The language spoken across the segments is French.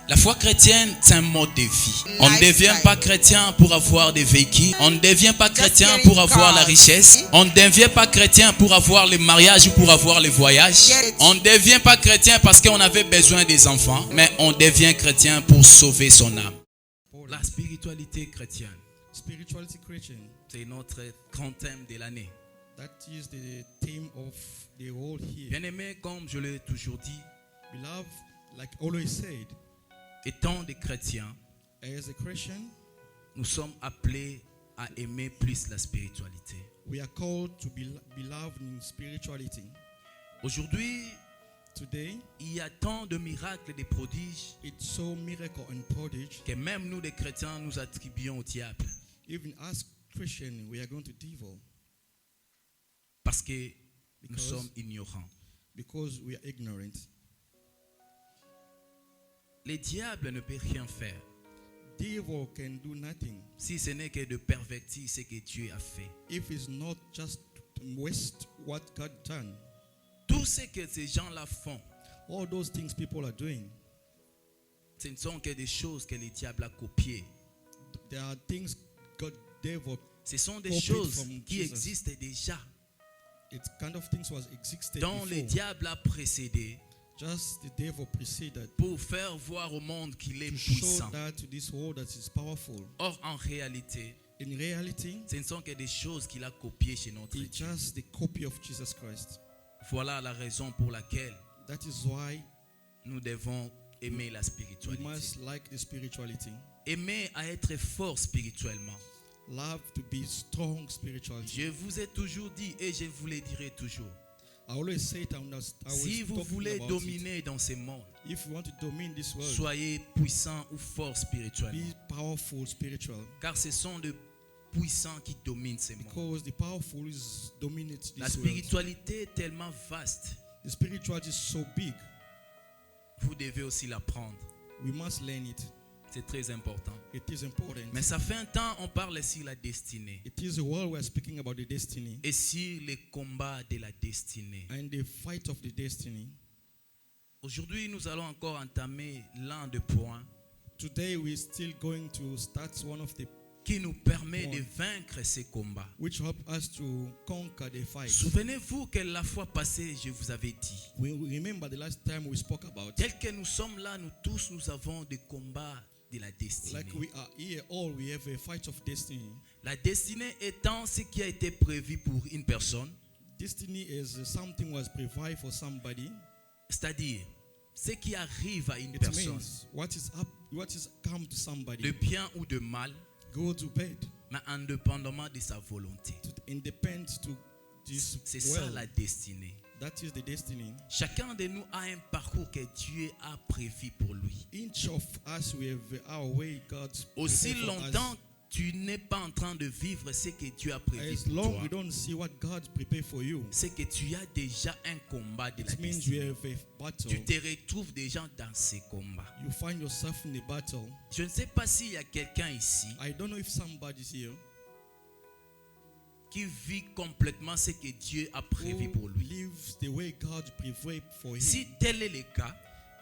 La foi chrétienne, c'est un mode de vie. On ne devient pas chrétien pour avoir des véhicules. On ne devient pas chrétien pour avoir la richesse. On ne devient pas chrétien pour avoir le mariage ou pour avoir le voyage. On ne devient pas chrétien parce qu'on avait besoin des enfants. Mais on devient chrétien pour sauver son âme. La spiritualité chrétienne, Spirituality Christian, c'est notre grand thème de l'année. that is the theme of the whole year. Bien-aimé, comme je l'ai toujours dit, Beloved, like always said, étant des chrétiens, as a Christian, nous sommes appelés à aimer plus la spiritualité. we are called to be beloved in spirituality. Aujourd'hui, Today, il y a tant de miracles et de prodiges it's so miracle and prodigy. que même nous, les chrétiens, nous attribuons au diable. Even as Christian, we are going to devil Parce que nous Because- sommes ignorants. because we are ignorant. Le diable ne peut rien faire Devil can do nothing si ce n'est que de pervertir ce que Dieu a fait. if it's not just to waste what God done. Tout ce que ces gens-là font, All those things people are doing, ce ne sont que des choses que le diable a copiées. there are things God devil. Ce sont des Copied choses from qui Jesus. existent déjà, It's kind of things was existed dont le before. diable a précédé Just the devil preceded pour faire voir au monde qu'il est to show puissant. that to this world that is powerful. Or, en réalité, In reality, ce ne sont que des choses qu'il a copiées chez notre it's Dieu. just the copy of Jesus Christ. Voilà la raison pour laquelle That is why nous devons aimer la we spiritualité. must like the spirituality. Aimer à être fort spirituellement. Love to be strong spiritually. Je vous ai toujours dit et je vous le dirai toujours. I always say it, I was Si vous talking voulez about dominer dans ce monde, it. If you want to domine this world, soyez puissant ou fort spirituellement. be powerful spiritual. Car ce sont de puissants qui dominent ce monde. Because the powerful is dominate La this world. spiritualité est tellement vaste. The spirituality is so big. Vous devez aussi l'apprendre. We must learn it. C'est très important. It is important. Mais ça fait un temps, on parle sur la destinée. It is a world we are speaking about the destiny Et sur les combats de la destinée. and the fight of the destiny. Aujourd'hui, nous allons encore entamer l'un des points Today we're still going to start one of the qui nous permet de vaincre ces combats. which help us to conquer the fight. Souvenez-vous que la fois passée, je vous avais dit, We remember the last time we spoke about tel que nous sommes là, nous tous, nous avons des combats de la destinée. like we are here all we have a fight of destiny. La destinée étant ce qui a été prévu pour une personne, Destiny is something was provided for somebody. c'est-à-dire ce qui arrive à une It personne, means what is come to somebody, de bien ou de mal, go to bed. mais indépendamment de sa volonté. To independent to this C'est ça world. la destinée. That is the destiny. Chacun de nous a un parcours que Dieu a prévu pour lui. Each of us we have our way God Aussi prepared for us. longtemps tu n'es pas en train de vivre ce que Dieu a prévu As pour long toi, we don't see what God prepared for you, c'est que tu as déjà un combat de la it means destinée. you have a battle. Tu te retrouves déjà dans ces combats. You find yourself in a battle. Je ne sais pas s'il y a quelqu'un ici I don't know if somebody's here qui vit complètement ce que Dieu a prévu pour who lui. lives the way God prepared for him. Si tel est le cas,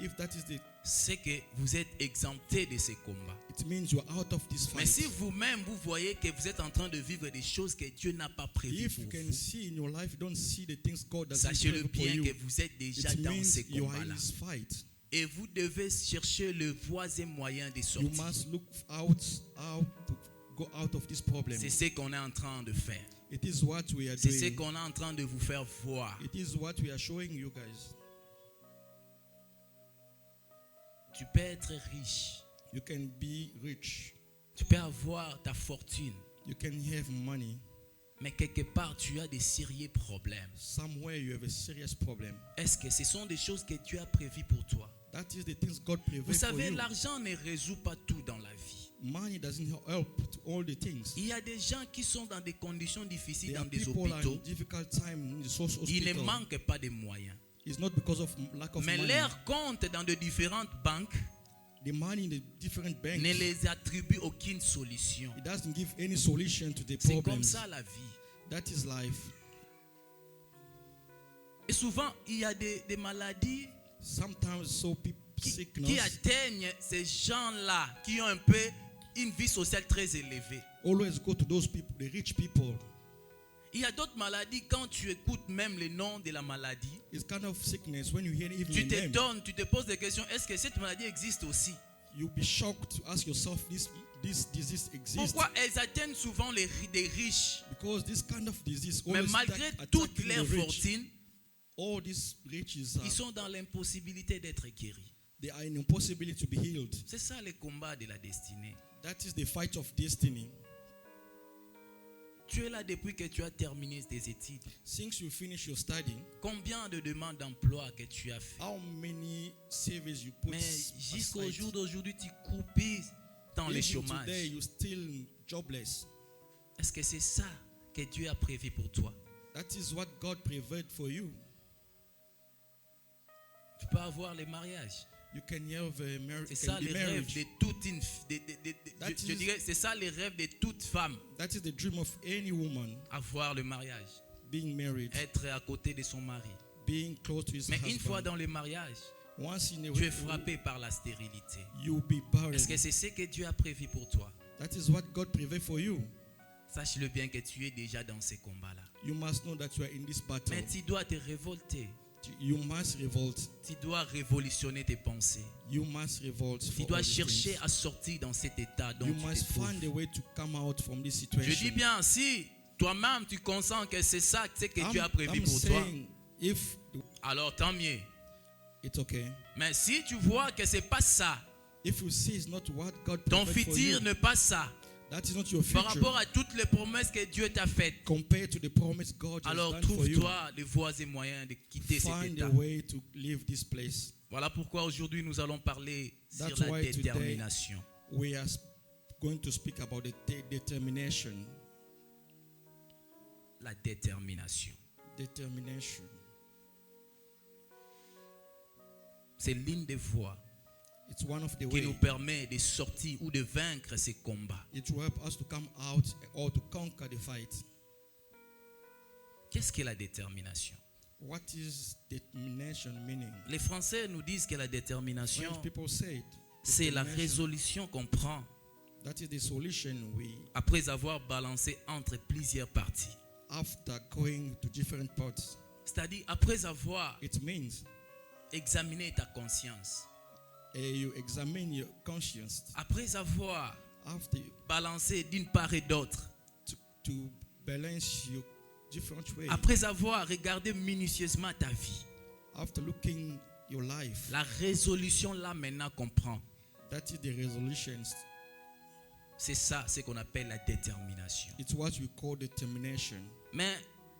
If that is the, c'est que vous êtes exempté de ces combats. it means you're out of this Mais si fight. vous-même vous voyez que vous êtes en train de vivre des choses que Dieu n'a pas prévues If pour you can vous, see in your life, you don't see the things God has sachez-le prepared for bien you. que vous êtes déjà It dans means ces you are in combats-là. this fight. Et vous devez chercher le voisin moyen de You sortir. must look out to go out of this problem. C'est ce qu'on est en train de faire. It is what we are C'est ce doing. qu'on est en train de vous faire voir. It is what we are showing you guys. Tu peux être riche. You can be rich. Tu peux avoir ta fortune. You can have money. Mais quelque part, tu as des sérieux problèmes. Somewhere you have a serious problem. Est-ce que ce sont des choses que Dieu a prévues pour toi? That is the things God Vous prepared for savez, you. l'argent ne résout pas tout dans la vie. Money doesn't help to all the things. Il y a des gens qui sont dans des conditions difficiles There dans are des people are in hôpitaux. difficult time in the social Ils ne hospital. manquent pas de moyens. It's not because of lack of Mais money. leurs comptes dans de différentes banques The money in the different banks, ne les attribuent aucune solution. it doesn't give any solution to the C'est comme problems. ça la vie. That is life. Et souvent, il y a des maladies qui sickness. atteignent ces gens-là qui ont un peu une vie sociale très élevée. Always go to those people, the rich people. Il y a d'autres maladies, quand tu écoutes même le nom de la maladie, It's kind of sickness when you hear even tu the name. t'étonnes, tu te poses des questions, est-ce que cette maladie existe aussi? You'll be shocked to ask yourself, this disease exists. Pourquoi elles atteignent souvent des riches? Because this kind of disease Mais always malgré attacking toute the leur rich. fortune, All these riches, ils sont dans l'impossibilité d'être guéris. they are in impossibility to be healed. C'est ça le combat de la destinée. That is the fight of destiny. Tu es là depuis que tu as terminé tes études. Since you finish your study, Combien de demandes d'emploi que tu as fait? how many services you put Mais jusqu'au aside? jour d'aujourd'hui, tu coupes dans le Even chômage. today, you're still jobless. Est-ce que c'est ça que Dieu a prévu pour toi? That is what God provided for you. Tu peux avoir le mariage. You can have a C'est ça le rêve marriage. de toute une That je is- dirais, c'est ça le rêve de toute femme, That is the dream of any woman, avoir le mariage, being married, être à côté de son mari. being close to his Mais une fois husband. dans le mariage, Once in a tu es way, frappé par la stérilité. you'll be barren. Est-ce que c'est ce que Dieu a prévu pour toi? That is what God provided for you. Sache-le bien que tu es déjà dans ces combats-là. You must know that you are in this battle. Mais tu dois te révolter. You must revolt. Tu dois révolutionner tes pensées. You must revolt. Tu For dois all these chercher things. à sortir dans cet état dont You tu must te trouves. find a way to come out from this Je situation. dis bien, si toi-même tu consens que c'est ça que Dieu a prévu I'm pour toi, saying if alors tant mieux. it's okay. Mais si tu vois que c'est pas ça, If you see it's not what God ton provided for futur you, n'est pas ça, that is not your par future. rapport à toutes les promesses que Dieu t'a faites, Compared to the promise God has alors done for you, trouve-toi les voies et moyens de quitter cet find état. a way to leave this place. Voilà pourquoi aujourd'hui nous allons parler sur That's la why today- détermination. We are going to speak about the determination. La détermination. Determination. C'est l'une des voies It's one of the qui nous ways. permet de sortir ou de vaincre ces combats. It will help us to come out or to conquer the fight. Qu'est-ce que la détermination? What is determination meaning? Les Français nous disent que la détermination, French people say it. c'est la Determination. résolution qu'on prend That is the solution we, après avoir balancé entre plusieurs parties. after going to different parts. C'est-à-dire après avoir It means examiné ta conscience, you examine your conscience après avoir after balancé d'une part et d'autre, to balance your different ways. après avoir regardé minutieusement ta vie, After looking your life, la résolution là maintenant qu'on prend, that is the resolutions. c'est ça ce qu'on appelle la détermination. It's what we call determination. Mais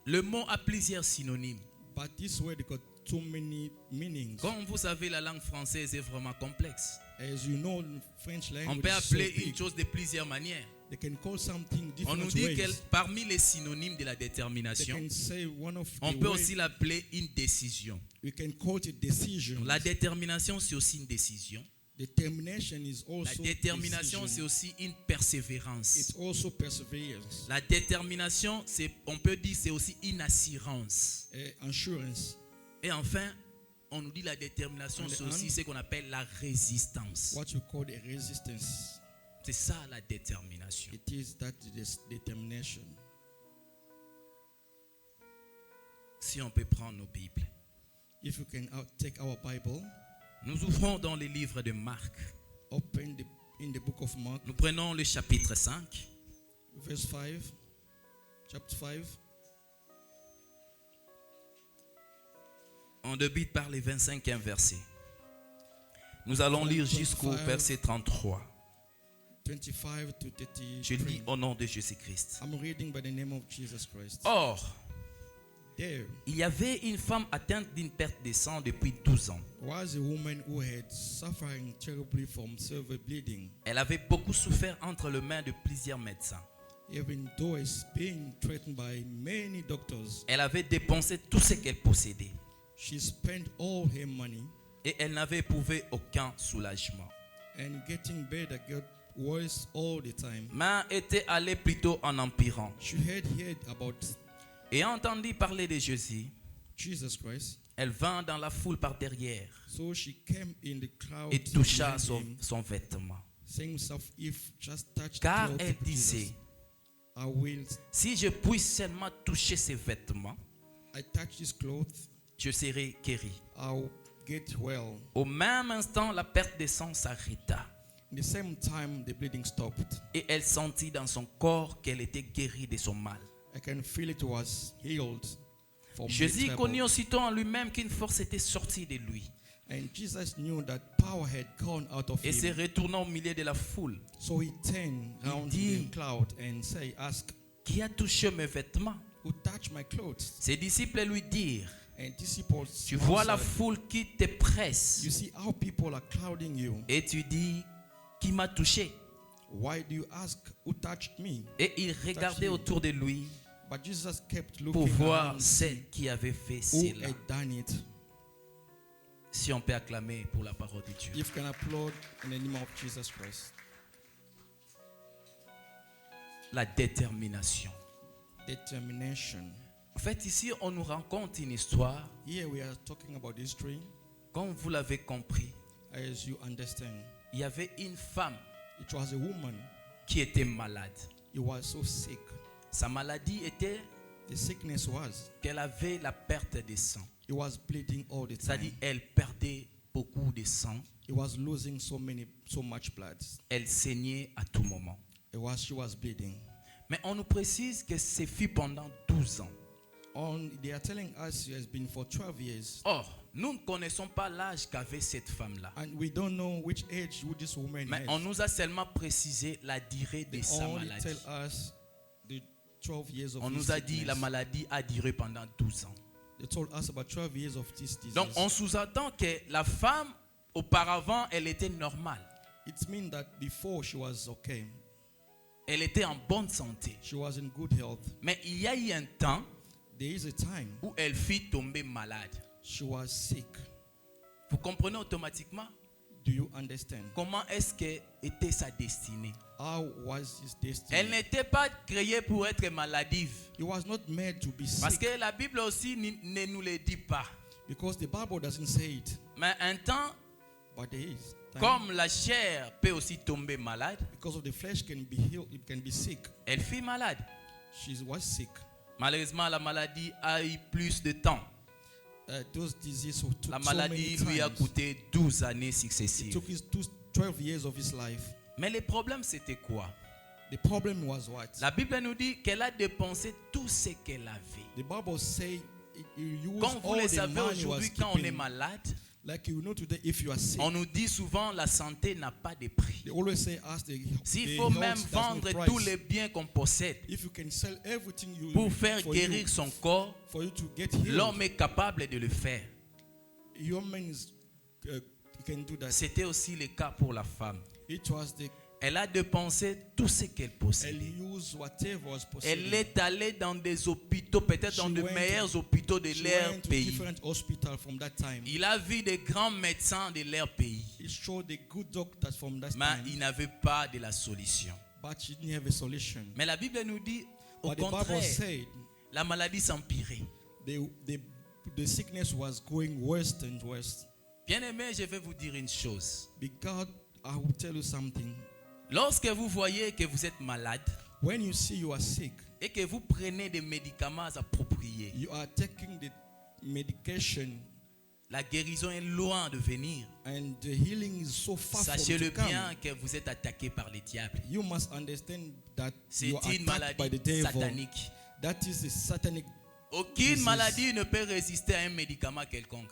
le mot a plusieurs synonymes. But this word got too many meanings. Comme vous savez, la langue française est vraiment complexe. As you know, French On language peut is so appeler une big. chose de plusieurs manières. They can call something On nous different dit ways. que parmi les synonymes de la They détermination, can say one of on the peut ways. aussi l'appeler une décision. We can call it decision. La détermination, c'est aussi une décision. Determination is La also détermination, c'est decision. aussi une persévérance. It's also perseverance, La détermination, on peut dire, c'est aussi une assurance. assurance. Et enfin, on nous dit la détermination, c'est aussi ce qu'on appelle la résistance. What we call the resistance. C'est ça la détermination. It is that determination. Si on peut prendre nos Bibles, If you can take our Bible, nous ouvrons dans les livres de Marc. open in the book of Mark, Nous prenons le chapitre 5. verse 5, chapter 5. On débute par les 25e versets. Nous allons lire jusqu'au 25. verset 33. 25 to 33. Je lis au nom de Jésus-Christ. I'm reading by the name of Jesus Christ. Or, There il y avait une femme atteinte d'une perte de sang depuis 12 ans. was a woman who had suffering terribly from severe bleeding, Elle avait beaucoup souffert entre les mains de plusieurs médecins. even though it's being threatened by many doctors. Elle avait dépensé tout ce qu'elle possédait She spent all her money, et elle n'avait éprouvé aucun soulagement. and getting better got worse all the time. Mais était allée plutôt en empirant. She had heard about Et entendu parler de Jésus, Jesus Christ. Elle vint dans la foule par derrière So she came in the crowd et toucha behind him, son vêtement. saying himself, if just touch the Car cloth elle of Jesus, disait, I will. si je puis seulement toucher ses vêtements, I touch his clothes, je serai guéri. I'll get well. Au même instant, la perte de sang s'arrêta. In the same time, the bleeding stopped. Et elle sentit dans son corps qu'elle était guérie de son mal. I can feel it was healed from his Jésus trouble. connut aussitôt en lui-même qu'une force était sortie de lui. And Jesus knew that power had gone out of Et se him. retournant au milieu de la foule, So he turned round dit, the crowd and asked, qui a touché mes vêtements? who touched my clothes? Ses disciples lui dirent, And disciples tu vois la answered, foule qui te presse you see how people are crowding you. et tu dis, qui m'a touché? Why do you ask who touched me? Et il regardait autour de lui But Jesus kept pour looking voir around celle qui avait fait who cela. had done it. Si on peut acclamer pour la parole de Dieu. You can applaud in the name of Jesus Christ. La détermination. Determination. En fait, ici, on nous raconte une histoire, Here we are talking about history. comme vous l'avez compris. As you understand, Il y avait une femme it was a woman. qui était malade. He was so sick. Sa maladie était The sickness was qu'elle avait la perte de sang. he was bleeding all the C'est-à-dire, time. elle perdait beaucoup de sang. He was losing so much blood. Elle saignait à tout moment. She was bleeding. Mais on nous précise que ce fut pendant 12 ans. They are telling us it has been for 12 years. Or, nous ne connaissons pas l'âge qu'avait cette femme-là. And we don't know which age would this woman Mais on nous a seulement précisé la durée de They sa only maladie. tell us the 12 years of On his nous a dit sickness. la maladie a duré pendant 12 ans. They told us about 12 years of this disease. Donc on sous-entend que la femme, auparavant, elle était normale. It means that before she was okay. Elle était en bonne santé. She was in good health. Mais il y a eu un temps There is a time où elle fut tombée malade. she was sick. Vous comprenez automatiquement Do you understand? comment est-ce qu'était sa destinée? How was his destiny? Elle n'était pas créée pour être maladive. He was not made to be Parce sick que la Bible aussi ne nous le dit pas. because the Bible doesn't say it. Mais un temps, But there is time. comme la chair peut aussi tomber malade, Because of the flesh can be healed, it can be sick. elle fut malade. She was sick. Malheureusement, la maladie a eu plus de temps. Those diseases took La so many maladie lui a times. coûté 12 années It successives. took 12 years of his life. Mais le problème, c'était quoi? The problem was what? La Bible nous dit qu'elle a dépensé tout ce qu'elle avait. The Bible say you use Comme vous all le the savez money was aujourd'hui, quand on est keeping. malade, Like you know today, if you are sick, on nous dit souvent la santé n'a pas de prix. they always say ask the S'il the faut health même does not vendre price. tous les biens qu'on possède If you can sell everything you pour faire for guérir you, son corps, for you to get healed, l'homme est capable de le faire. human is can do that. C'était aussi le cas pour la femme. It was the Elle a dépensé tout ce qu'elle elle possédait. used whatever was possible. Elle est allée dans des hôpitaux, peut-être dans She de went meilleurs hôpitaux de She leur went to pays. different hospitals from that time. Il a vu des grands médecins de leur pays, It showed the good doctors from that mais time, il n'avait pas de la solution. but she didn't have a solution. Mais la Bible nous dit, au But the Bible contraire, said la maladie s'empirait. the sickness was going worse and worse. Bien-aimé, je vais vous dire une chose. Because I will tell you something. Lorsque vous voyez que vous êtes malade When you see you are sick, et que vous prenez des médicaments appropriés, you are taking the medication, la guérison est loin de venir. and the healing is so far from Sachez-le to come. bien que vous êtes attaqué par les diables. You must understand that C'est you are une attacked by the maladie devil. satanique. That is a satanic. Aucune disease. maladie ne peut résister à un médicament quelconque.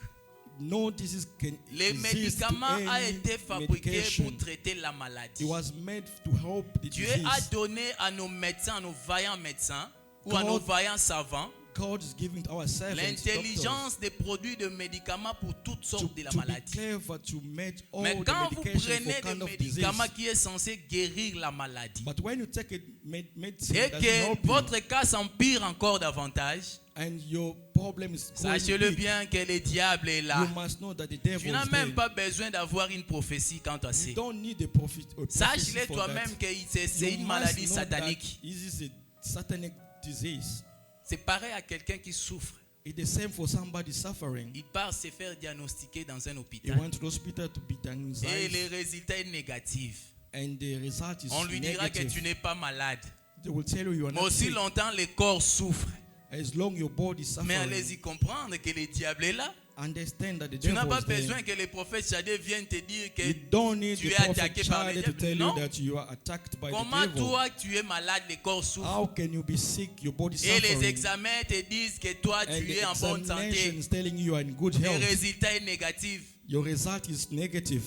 No disease can Le resist médicament a any été fabriqué medication. pour traiter la maladie. It was made to help the Dieu disease. a donné à nos médecins, à nos vaillants médecins ou à God- nos vaillants savants God is giving to our servants l'intelligence de produire des médicaments pour toutes doctors sortes de la to be maladie. clever to make all Mais the quand vous medication prenez for kind des of disease. médicaments qui est censé guérir la maladie But when you take a medicine et that doesn't que help you, votre cas s'empire encore davantage, and your problem is going sachez-le big, bien que le diable est là. you must know that the devil Tu n'as is même there. pas besoin d'avoir une prophétie quant à ça. You don't need a prophet. Sache-le toi-même que c'est une maladie satanique. This is a satanic disease. C'est pareil à quelqu'un qui souffre. It's the same for somebody suffering. Il part se faire diagnostiquer dans un He hôpital. went to the hospital to be Et diagnosed, le résultat est négatif. and the result is On lui dira que tu negative. n'es pas malade. They will tell you are Mais not aussi sick. longtemps, le corps souffre. As long your body is Mais suffering, allez-y comprendre que le diable est là. understand that the Tu n'as devil pas is there. besoin que le prophète Shadé vienne te dire que You don't need tu the es prophet attaqué par le child to diable. tell Non. you that you are attacked by Comment the devil. toi tu es malade, le corps souffre. How can you be sick, your body Et les suffering, examens te disent que toi and tu the es en bonne santé. examinations telling you are in good Le health? résultat est négatif. Your result is negative.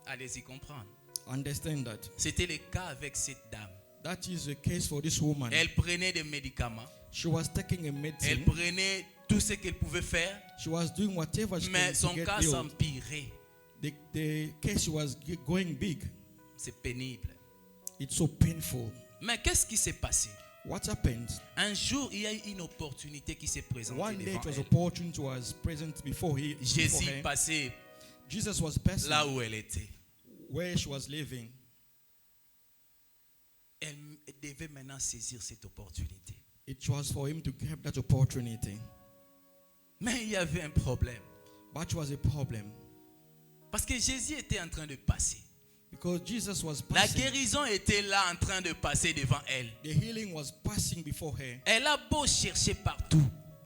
Allez-y comprendre. Understand that. C'était le cas avec cette dame. That is the case for this woman. Elle prenait des médicaments. She was taking a Elle medicine. prenait tout ce qu'elle pouvait faire. She was doing whatever she Mais could son to get cas healed. s'empirait. The case was going big. C'est pénible. It's so painful. Mais qu'est-ce qui s'est passé? What happened? Un jour, il y a eu une opportunité qui s'est présentée One day devant it was elle. opportunity was present before Jésus her. passait Jesus was passing là où elle était. where she was living. Elle devait maintenant saisir cette opportunité. It was for him to grab that opportunity. Mais il y avait un problème. But it was a problem Parce que Jésus était en train de passer. because Jesus was La passing. guérison était là en train de passer devant elle. The healing was passing before her. Elle a beau chercher partout.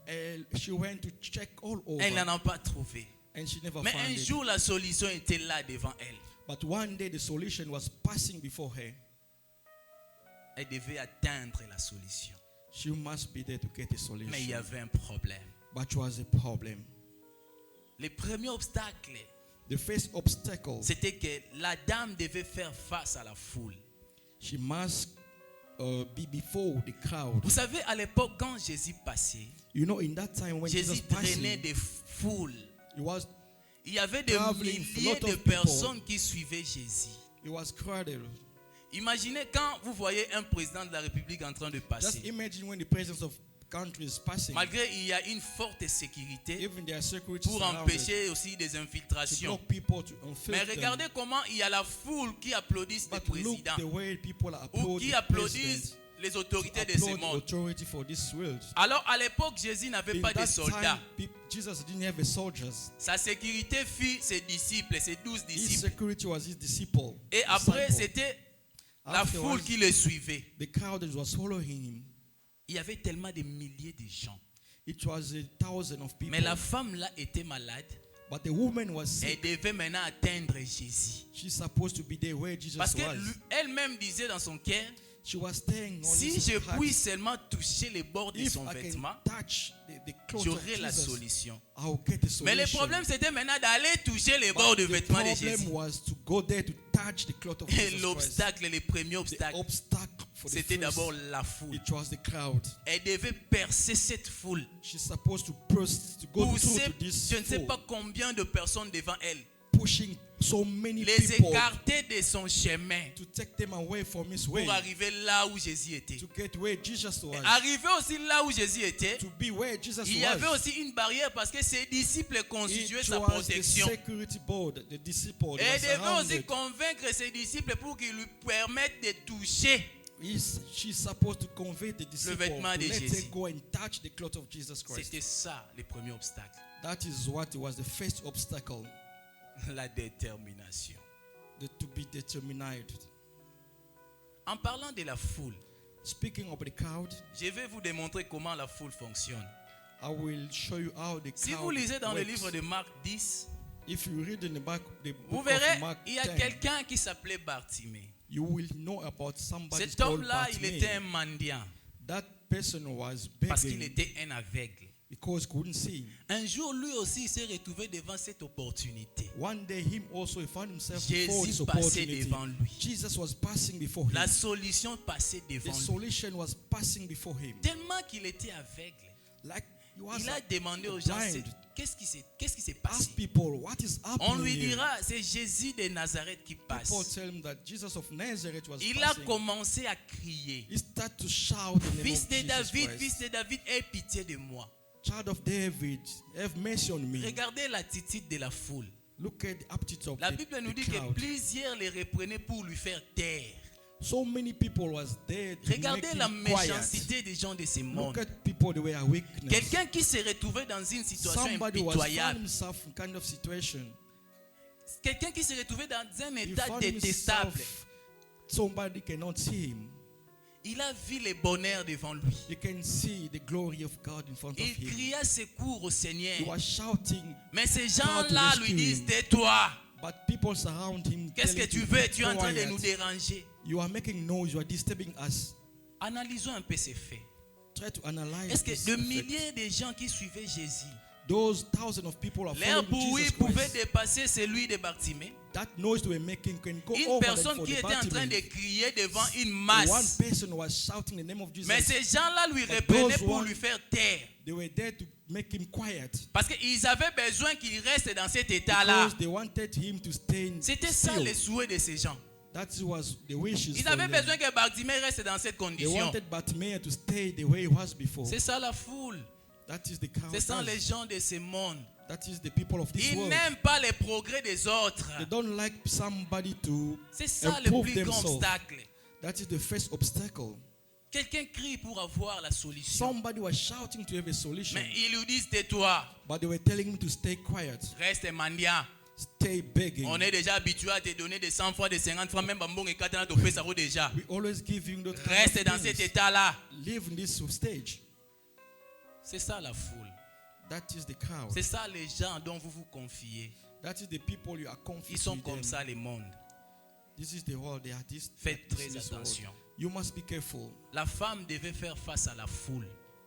And she went to check all over Elle n'en a pas trouvé. and she never Mais found un it. jour, la solution était là devant elle. But one day the solution was passing before her. Elle devait atteindre la solution. She must be there to get a Mais il y solution. avait un problème. But it was a problem. Le premier obstacle, The first obstacle, c'était que la dame devait faire face à la foule. she must be before the crowd. Vous savez, à l'époque, quand Jésus passait, You know, in that time when Jésus Jesus traînait passing, des foules. he was Il y avait des Traveling, milliers lot de of people. personnes qui suivaient Jésus. crowded. Imaginez quand vous voyez un président de la République en train de Just passer. imagine when the presence of country is passing. Malgré il y a une forte sécurité Even their security pour surrounded empêcher aussi des to infiltrations. block people to Mais unfilter them. regardez comment il y a la foule qui applaudissent le But look président the way people are ou applauding qui the applaudissent president, les autorités de applaud ce the monde. authority for this world. Alors à l'époque, Jésus n'avait In pas de that soldats. time, Jesus didn't have a soldiers. Sa sécurité fut ses disciples, ses 12 His disciples. security was his disciple. Et après, disciple. c'était la Afterwards, foule qui le suivait. The crowd was following him. Il y avait tellement de milliers de gens. It was a thousand of people. Mais la femme là était malade. But the woman was Elle sick. devait maintenant atteindre Jésus. She's supposed to be there where Jesus Parce was. qu'elle-même disait dans son cœur, She was staying on si his je heart. puis seulement toucher les bords de If son I vêtement, can touch the cloth of j'aurai la Jesus, solution. I'll get a solution. Mais le problème c'était maintenant d'aller toucher les bords de But the vêtements de problem Jésus. was to go there to touch the cloth of Et Jesus Christ. l'obstacle, le premier The obstacle, obstacle for the c'était first, d'abord la foule. it was the crowd. Elle devait percer cette foule. She's supposed to press, to go through Pousser, to this je ne sais fold, pas combien de personnes devant elle. pushing so many Les people écarter de son chemin to take them away from his way, pour arriver là où Jésus était. to get where Jesus was, Arrivé aussi là où Jésus était, to be where Jesus il y avait was. aussi une barrière parce que ses disciples constituaient It sa was the protection. security board, the disciple Et that elle devait aussi surrounded. convaincre ses disciples pour qu'ils lui permettent de toucher. She's supposed to convey the disciple vêtement to de let Jésus. her go and touch the cloth of Jesus Christ. C'était ça le premier obstacle. That is what was the first obstacle, La détermination. to be determined. En parlant de la foule, Speaking of the crowd, je vais vous démontrer comment la foule fonctionne. I will show you how the Si crowd vous lisez dans le works. livre de Marc 10, If you read in the back, the vous book verrez, of Mark il y a 10, quelqu'un qui s'appelait Bartimée. you will know about somebody Cet called homme-là, il Bartimaeus. était un mendiant That person was parce qu'il begging était un aveugle. because he couldn't see. Un jour, lui aussi, il s'est retrouvé devant cette opportunité. One day, him also he found himself before this Jésus passait opportunity. devant lui. Jesus was passing before him. La solution passait The devant lui. solution was passing before him. Tellement qu'il était aveugle, Like he was il a demandé aux gens, blind. qu'est-ce qui s'est passé? Ask people, what is On lui happening here? dira, c'est Jésus de Nazareth qui People passe. tell him that Jesus of Nazareth was Il a passing. commencé à crier, He started to shout the name fils of de Jesus David, Christ. fils de David, aie pitié de moi. Child of David, have mercy on me. Regardez l'attitude de la foule. Look at the aptitude of La the, Bible nous the dit que crowd. plusieurs les reprenaient pour lui faire taire. So many people was there to Regardez make la him quiet. méchanceté des gens de ce Look monde. at people, they were weakness. Quelqu'un qui s'est retrouvé dans une situation Somebody was found impitoyable. himself in kind of situation. Quelqu'un qui s'est retrouvé dans un He état found détestable. himself, somebody cannot see him. Il a vu le bonheur devant lui. You can see the glory of God in front of Il him. cria secours au Seigneur. He was shouting, Mais ces God gens-là to lui rescue disent, him. tais-toi. But people surround him. Qu'est-ce que telling tu him, veux? "Be Tu es en train de quiet. nous déranger. You are making noise, you are disturbing us." Analysons un peu ces faits. Try to analyze Est-ce que this de effect. milliers de gens qui suivaient Jésus, Those thousands of people are leur following bruit Jesus pouvait Christ. dépasser celui de Bartimée? That noise they were making can go Une over them personne for qui the était en train de Bartimaeus. crier devant une One masse. person was shouting the name of Jesus. Mais ces gens-là lui But reprenaient those pour one- lui faire taire. They were there to make him quiet. Parce qu'ils avaient besoin qu'il reste dans cet état-là. Because they wanted him to stay C'était ça still. le souhait de ces gens. That was the wishes Ils from avaient them. besoin que Bartimée reste dans cette They condition. wanted Bartimaeus to stay the way he was before. C'est ça la foule. That is the crowd. Ce sont les gens de ce monde. That is the people of this Ils world. n'aiment pas les progrès des autres. They don't like somebody to C'est ça le improve plus grand themselves. obstacle. That is the first obstacle. Quelqu'un crie pour avoir la solution. Somebody was shouting to have a solution. Mais ils lui disent tais-toi, But they were telling him to stay quiet. reste mendiant. Stay begging. On est déjà habitué à te donner des 100 francs, des 50 francs, même bambon et katana te fait ça déjà. We always give you those kind Reste of dans things. cet état-là. Live in this stage. C'est ça la foule. That is the crowd. C'est ça les gens dont vous vous confiez. That is the people you are Ils confident sont with comme them. ça les mondes. This is the world. They are this. Faites this très is this world. attention. You must be careful. La femme devait faire face à la foule.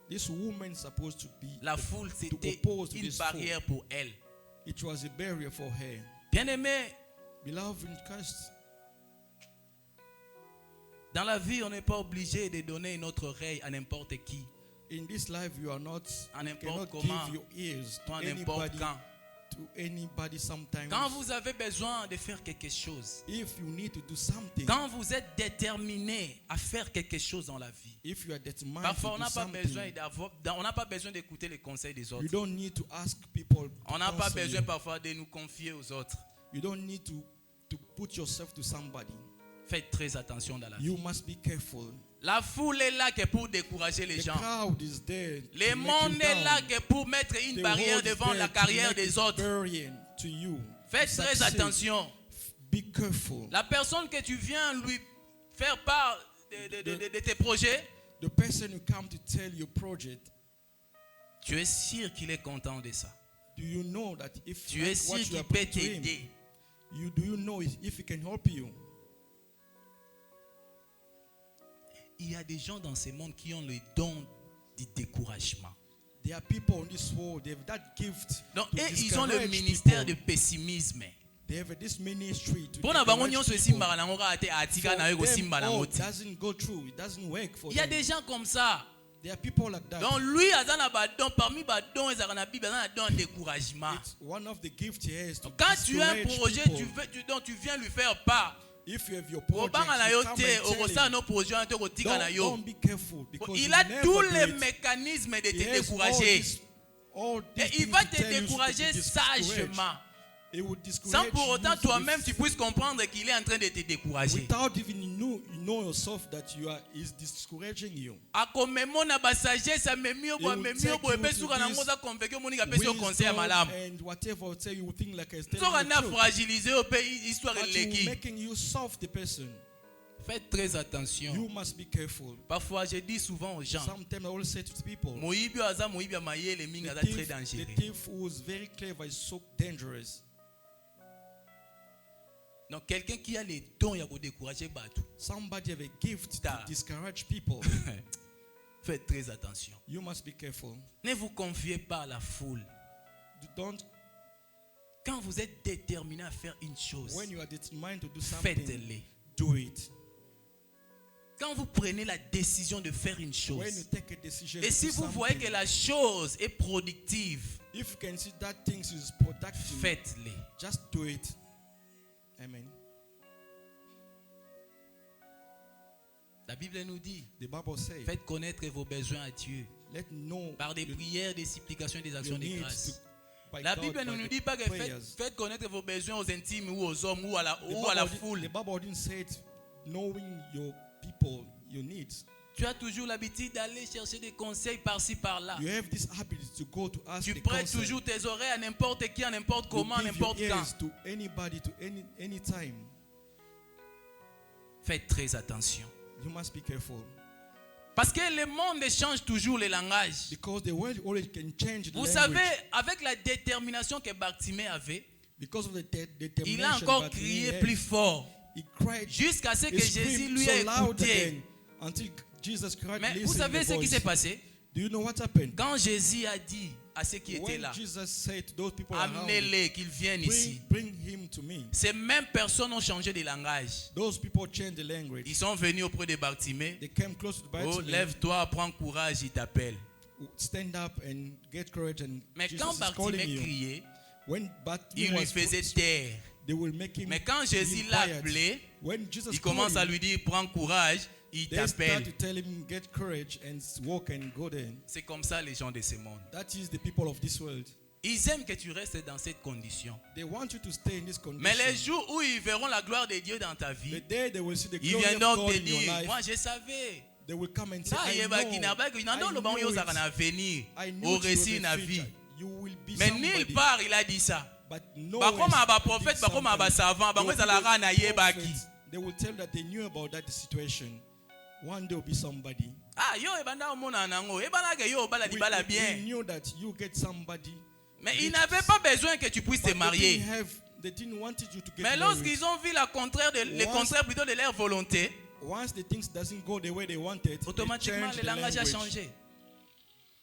This woman is supposed to be. La foule, to c'était oppose to une this barrière pour elle. fool. It was a barrier for her. Bien-aimé, Beloved in Christ, dans la vie, on n'est pas obligé de donner notre oreille à n'importe qui, in this life you are not. à You n'importe cannot comment, give your ears to ou à n'importe anybody. quand. To anybody sometimes. Quand vous avez besoin de faire quelque chose, If you need to do something. quand vous êtes déterminé à faire quelque chose dans la vie, If you are determined parfois on to do n'a pas something. besoin on n'a pas besoin d'écouter les conseils des You autres. don't need to ask people. to On n'a pas counsel besoin you. parfois de nous confier aux autres. You don't need to put yourself to somebody. Faites très attention dans la vie. You must be careful. La foule est là que pour décourager les The gens. crowd is there. Le to make monde you est là down. que pour mettre une The barrière world is devant there la to carrière make des a autres. barrier to you. Faites to très succeed. attention. Be careful. La personne que tu viens lui faire part de tes projets, The person who come to tell your project, tu es sûr qu'il est content de ça. do you know that if Tu es sûr what you qu'il are peut putting to him, t'aider. do you know if he can help you? Il y a des gens dans ce monde qui ont le don du découragement. There are people in this world, they have that gift. Donc, to et ils ont le discourage ministère de people. pessimisme. They have this ministry to Mpona bango discourage nyonso people. esimbaka nango kaka te atika For na yo them, kosimba nango it te. doesn't go through. It doesn't work for Il y a them. des gens comme ça. There are people like that. Donc lui aza na badon, parmi badon ezalaka na Bible aza na don de découragement. It's one of the gifts he has to Quand tu as un discourage projet, people. dont tu viens lui faire part. If you have your project, Obanga na you yo come te, and tell okosala him, no projet te kotika na yo. don't be careful because Il you a never tous do les it. mécanismes de He te has décourager. all these Et il things va to te tell you to décourager discourage. sagement. He will discourage Sans pour you autant to toi-même be- tu puisses comprendre qu'il est en train de te décourager. without even you know yourself that is discouraging you. Akomemona ba sagesse amemi yo He will amemi take yo you pe to suka na this ngoza convaincu moni ka pesi yo conseil ya Wisdom malamu. and whatever will tell you think like it's Soka telling na you the truth. fragiliser yo pe histoire But you eleki. making you soft the person. Faites très attention. You must be careful. Parfois je dis souvent aux gens, Sometimes I always say to people, moyibi aza moyibi ya mayele mingi aza très the dangereux. thief who is very clever is so dangerous. Donc quelqu'un qui a les dons ya ko décourager bato. Somebody have a gift Ta. to discourage people. Faites très attention. You must be careful. Ne vous confiez pas à la foule. Don't, Quand vous êtes déterminé à faire une chose, when you are determined to do something, faites-le. do it. Quand vous prenez la décision de faire une When you chose, take a decision et to si do vous voyez something, que la chose est productive, if you can see that things is productive, faites-le. just do it. Amen. La Bible nous dit, The Bible says, faites connaître vos besoins à Dieu let know par des your- prières, des supplications, des your actions de needs grâce. to- by La God, Bible ne by nous the dit pas que prayers. faites connaître vos besoins aux intimes ou aux hommes ou à la The foule. Bible didn't say it knowing your people, your needs. Tu as toujours l'habitude d'aller chercher des conseils par-ci, par-là. You have this habit to go to ask Tu the prêtes counsel. toujours tes oreilles à n'importe qui, à n'importe You comment, give n'importe your quand. ears to anybody, to any time. Faites très attention. You must be careful. Parce que le monde change toujours les langages. Because the world always can change the Vous language. savez, avec la détermination que Bartimée avait, Because of the il determination a encore that he crié had, plus fort. he cried, Jusqu'à ce que he Jésus screamed lui so ait loud écouté. again until Jesus Christ Mais vous listened savez the ce qui voice. s'est passé? Do you know what happened? Quand Jésus a dit à ceux qui étaient When là, Jesus said to those people around, amenez-les, qu'ils viennent ici. bring him to me. Ces mêmes personnes ont changé de langage. Those people changed the language. Ils sont venus auprès de Bartimée. They came close to Oh, Bartimaeus. lève-toi, prends courage, il t'appelle. Stand up and get courage, and Mais Jesus quand is calling Bartimée you. criait, When il Bartimaeus lui was faisait put, taire. they will make him Mais quand be Jésus l'a quiet. appelé, When Jesus il commence called à him, lui dire, prends courage, il they start t'appelle. to tell him, get courage and walk and go there. C'est comme ça les gens de ce monde. That is the people of this world. Ils aiment que tu restes dans cette condition. They want you to stay in this condition. Mais les jours où ils verront la gloire de Dieu dans ta The vie, day they will see the ils glory of viendront God te in your dire, life, moi je savais. they will come and say, Ça, I il know, y a qui n'a pas que non le bon yosaka na venir I knew au you récit were na the vie. future. You will be Mais somebody. nulle part il a dit ça. But no Ba one koma ba did prophète, ba koma ba something. savant, ba They will ezalaka na be yebaki. prophets. They will tell that they knew about that situation. One day will be somebody. Ah yo ebanda omona nango, ebana ke yo bala di bala We bien. knew that you get somebody. Mais ils n'avaient pas besoin que tu puisses te But marier. they didn't want you to get Mais married. lorsqu'ils ont vu le contraire plutôt de leur volonté, Once the things doesn't go the way they wanted, they automatiquement change le the langage a language. changé.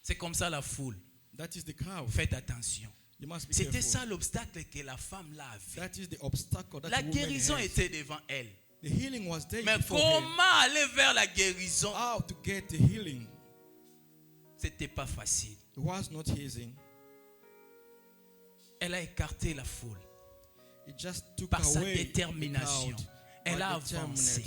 C'est comme ça la foule. That is the crowd. Faites attention. You must be C'était careful. ça l'obstacle que la femme là avait. That is the obstacle that La the woman guérison has. était devant elle. The healing was there Mais before her. comment aller vers la guérison? How to get the healing? C'était pas facile. It was not easy. Elle a écarté la foule. It just took Par sa away détermination. the crowd. Elle By a determined. avancé.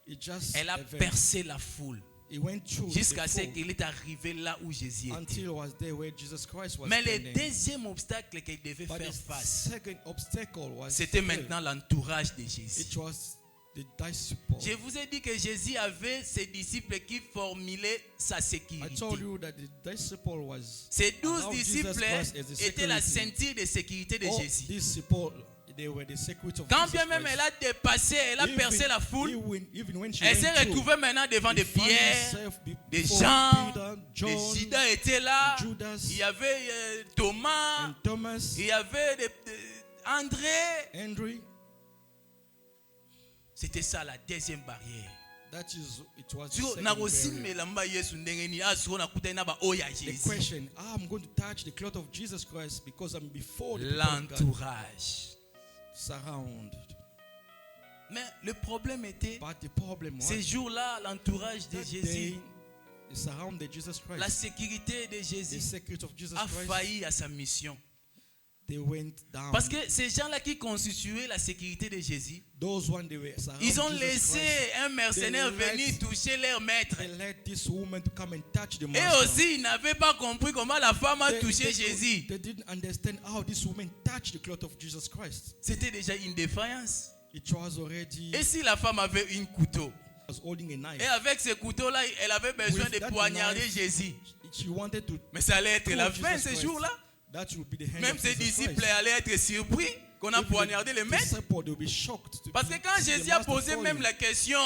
It just Elle a advanced. percé la foule It went through jusqu'à the ce fold qu'il est arrivé là où Jésus until était. it was there where Jesus Christ was Mais le standing. deuxième obstacle qu'il devait But faire the face, second obstacle was c'était here. maintenant l'entourage de Jésus. It was the disciple. Je vous ai dit que Jésus avait ses disciples qui formulaient sa I sécurité. told you that the disciple was Ces 12 allowed Jesus disciples Christ as the étaient la security. ceinture de sécurité de All Jésus. disciples, they were the secret of Quand Jesus bien même Christ. elle a dépassé, elle a percé la foule, Even when she elle s'est went through, retrouvée maintenant devant he des found Pierre, himself des before Jean, Peter, des John, Judas étaient là, Judas, il y avait Thomas, and Thomas, il y avait André. Andrew. C'était ça la deuxième barrière. That is, it was the So, second na barrier. kosimela mba Yesu ndenge ni aso na kutana na ba oya The Jésus. question, I'm going to touch the cloth of Jesus Christ because I'm before the people of God. L'entourage. Surround. Mais le problème était, But the problem was ces jours-là, l'entourage de that Jésus, day, they surrounded Jesus Christ. la sécurité de The Jésus secret of Jesus a Christ, failli à sa mission. they went down. Parce que ces gens-là qui constituaient la sécurité de Jésus, Those one they were surrounded ils ont Jesus laissé Christ. un mercenaire They let- venir toucher leur maître. They let this woman to come and touch the Et master. aussi, ils n'avaient pas compris comment la femme a They- touché they- Jésus. They didn't understand how this woman touched the cloth of Jesus Christ. C'était déjà une défaillance. It was already Et si la femme avait un couteau, was holding a knife. et avec ce couteau-là, elle avait besoin With de that poignarder knife, Jésus. She wanted to Mais ça allait être la kill fin Jesus ce Christ. jour-là. That would be the hand Même of ses Jesus disciples Christ. allaient être surpris qu'on a Even poignardé the le maître. disciples, they'll be shocked to Parce que quand see the Jésus a master posé falling. même la question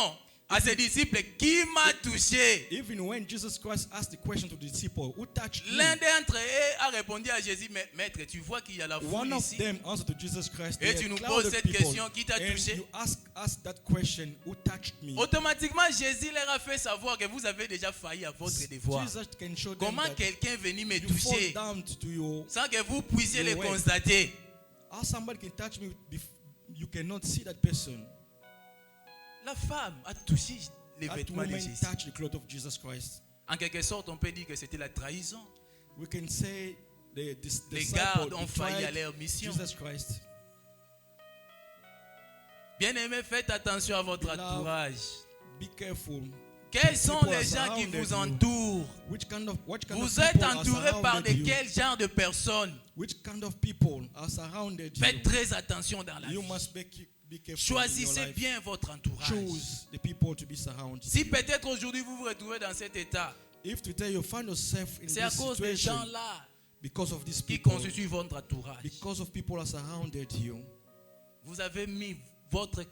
à ses disciples, qui m'a touché? Even when Jesus Christ asked the question to the disciple, who touched L'un him? d'entre eux a répondu à Jésus, mais maître, tu vois qu'il y a la foule One of ici. them answered to Jesus Christ. Et "There tu are nous cloud poses of cette people, question, qui t'a and touché?" you ask that question, who touched me? Automatiquement, Jésus leur a fait savoir que vous avez déjà failli à votre devoir. Jesus can show them Comment that quelqu'un est venu me you fall toucher down to your, sans que vous puissiez le your way. constater? how somebody can touch me, you cannot see that person. La femme a touché les That vêtements de woman Jésus. touched the cloth of Jesus Christ. En quelque sorte, on peut dire que c'était la trahison. We can say the Les disciple gardes ont failli à betrayed leur mission. Jesus Christ. Bien-aimés, faites attention à votre Beloved, entourage. Be careful. Quels sont People les are gens qui surrounded vous you. entourent? What kind Vous of êtes people are entouré par de surrounded you? quel genre de personnes? Which kind of people are surrounded Faites you? très attention dans la You vie. must Be careful in your Choisissez life. bien votre entourage. Choose the people to be surrounded. Si you. peut-être aujourd'hui vous vous retrouvez dans cet état, If today you find yourself in c'est à this cause des situation gens-là because of these qui people, constituent votre entourage. because of people are surrounded you, Vous avez mis votre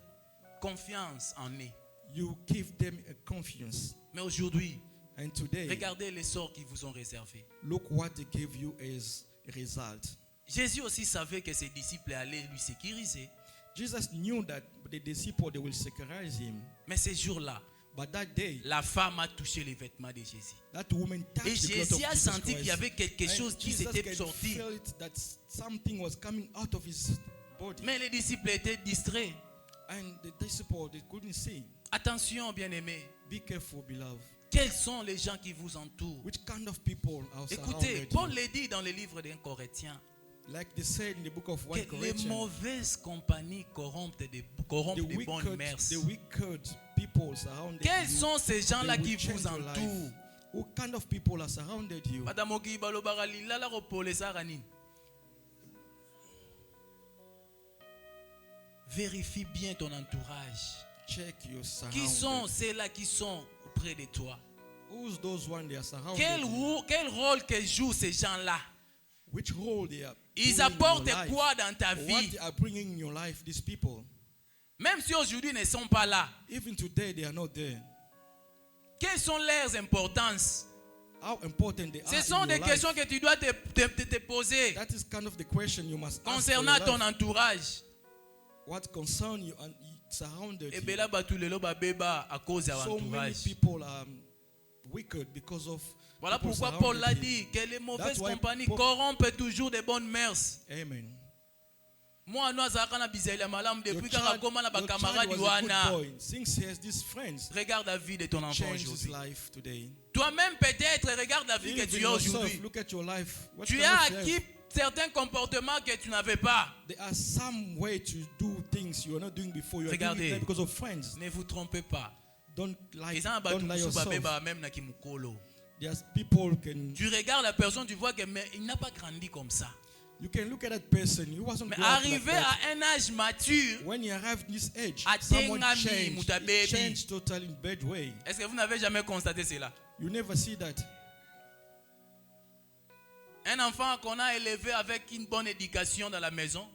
confiance en eux. you give them a confiance. Mais aujourd'hui, And today, regardez les sorts qu'ils vous ont réservés. look what they gave you as a result. Jésus aussi savait que ses disciples allaient lui sécuriser. Jesus knew that the disciples, they will securize him. Mais ces jours-là, But that day, la femme a touché les vêtements de Jésus. that woman Et touched the cloth Jésus of a Jesus senti Christ. qu'il y avait quelque And chose qui Jesus s'était can sorti. feel it, that something was coming out of his body. Mais les disciples étaient distraits. And the disciples, they couldn't see. Attention, bien-aimés. Be careful, beloved. Quels sont les gens qui vous entourent? Which kind of people are Écoutez, surrounded Paul you? le dit dans le livre d'un Corinthien Like they said in the book of 1 que les Corinthians, mauvaises compagnies corrompent the des bonnes mœurs. wicked people surrounded Quels you. sont ces gens-là They qui will change vous your life. entourent? What kind of people are surrounded you? Madame Oki balobara lilala kopolesa rani. Vérifie bien ton entourage. Check your Qui sont surroundings. ceux-là qui sont auprès de toi? Who's those one they are surrounded Quel rôle que jouent ces gens-là? Which role they are Ils playing in apportent your life? quoi dans ta What vie? they are bringing in your life, these people. Même si aujourd'hui ils ne sont pas là, Even today they are not there. quelles sont leurs importances? How important they Ce are sont in des your questions life. que tu dois te poser That is kind of the question you must ask for concernant your ton life. entourage. What concern you and surrounded Et you. bien là, batu lelo babeba à cause de So many l'entourage. people are wicked because of Voilà people pourquoi Paul l'a surrounded dit him. que les mauvaises That's why compagnies Paul- corrompent toujours des bonnes mœurs. Amen. Moi, nous avons na bisaïla malam Your depuis child, quand comment na ba your child camarade was a good wana. boy. Since he has these friends, Regarde la vie de ton enfant change his aujourd'hui. life today. Toi-même peut-être regarde la vie que Even tu as yourself, aujourd'hui. look at your life. What Tu kind as of life? acquis certains comportements que tu n'avais pas. There are some way to do things you are not doing before. You are doing Regardez. it because of friends. Ne vous trompez pas. Don't lie, Les gens don't lie yourself. même na kimukolo. There's people can Tu regardes la personne, tu vois que mais il n'a pas grandi comme ça. you can look at that person. He wasn't Mais grown up like arrivé that. à un âge mature, When he arrived at this age, A someone tengami changed. mutabebi. He changed totally in bad way. est-ce que vous n'avez jamais constaté cela? You never see that. Un enfant qu'on a élevé avec une bonne éducation dans la maison,